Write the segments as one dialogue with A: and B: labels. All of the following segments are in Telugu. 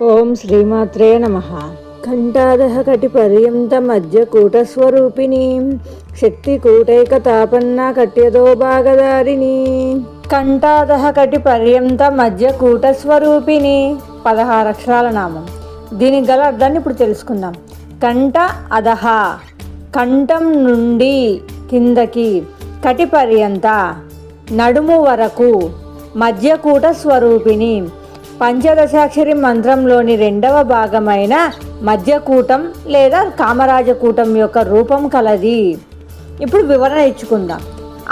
A: ఓం శ్రీమాత్రే నమః. కంఠాదహ కటిపర్యంత మధ్య కూటస్వరూపిణి శక్తి కూటైకతాపన్నా కట్యదో భాగదారిణి. కంఠాదహ కటిపర్యంత మధ్య కూటస్వరూపిణి 16 అక్షరాల నామం. దీనికి గల అర్థాన్ని ఇప్పుడు తెలుసుకుందాం. కంఠ అదహ కంఠం నుండి కిందకి, కటిపర్యంత నడుము వరకు, మధ్యకూట స్వరూపిణి పంచదశాక్షరి మంత్రంలోని 2వ భాగమైన మధ్యకూటం లేదా కామరాజకూటం యొక్క రూపం కలది. ఇప్పుడు వివరణ ఇచ్చుకుందాం.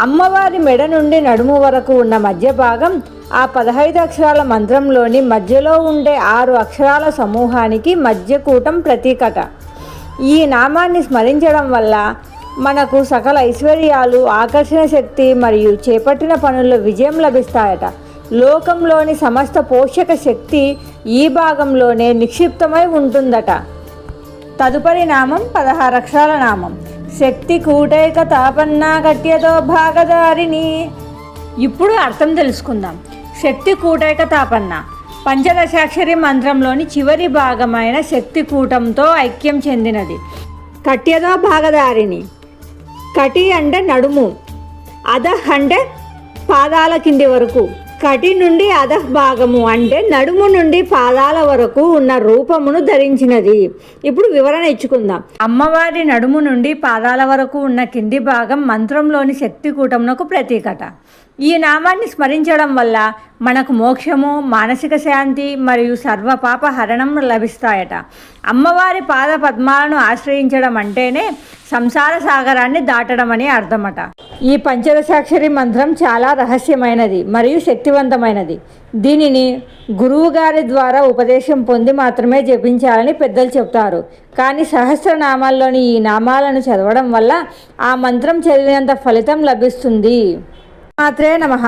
A: అమ్మవారి మెడ నుండి నడుము వరకు ఉన్న మధ్య భాగం ఆ 15 అక్షరాల మంత్రంలోని మధ్యలో ఉండే 6 అక్షరాల సమూహానికి మధ్యకూటం ప్రతీకట. ఈ నామాన్ని స్మరించడం వల్ల మనకు సకల ఐశ్వర్యాలు, ఆకర్షణ శక్తి మరియు చేపట్టిన పనుల్లో విజయం లభిస్తాయట. లోకంలోని సమస్త పోషక శక్తి ఈ భాగంలోనే నిక్షిప్తమై ఉంటుందట. తదుపరి నామం 16 అక్షరాల నామం. శక్తి కూటైక తాపన్నా కట్యతో భాగదారిని. ఇప్పుడు అర్థం తెలుసుకుందాం. శక్తి కూటైక తాపన్న పంచదశాక్షరి మంత్రంలోని చివరి భాగమైన శక్తి కూటంతో ఐక్యం చెందినది. కట్యతో భాగదారిని. కటి అంటే నడుము, అధహ్ అంటే పాదాల కింది వరకు. కటి నుండి అధః భాగము అంటే నడుము నుండి పాదాల వరకు ఉన్న రూపమును ధరించినది. ఇప్పుడు వివరణ ఇచ్చుకుందాం. అమ్మవారి నడుము నుండి పాదాల వరకు ఉన్న కింది భాగం మంత్రంలోని శక్తి కూటమునకు ప్రతీకట. ఈ నామాన్ని స్మరించడం వల్ల మనకు మోక్షము, మానసిక శాంతి మరియు సర్వపాప హరణం లభిస్తాయట. అమ్మవారి పాద పద్మాలను ఆశ్రయించడం అంటేనే సంసార సాగరాన్ని దాటడం అని అర్థమట. ఈ పంచదశాక్షరి మంత్రం చాలా రహస్యమైనది మరియు శక్తివంతమైనది. దీనిని గురువు గారి ద్వారా ఉపదేశం పొంది మాత్రమే జపించాలని పెద్దలు చెప్తారు. కానీ సహస్రనామాల్లోని ఈ నామాలను చదవడం వల్ల ఆ మంత్రం చదివినంత ఫలితం లభిస్తుంది. మాత్రే నమః.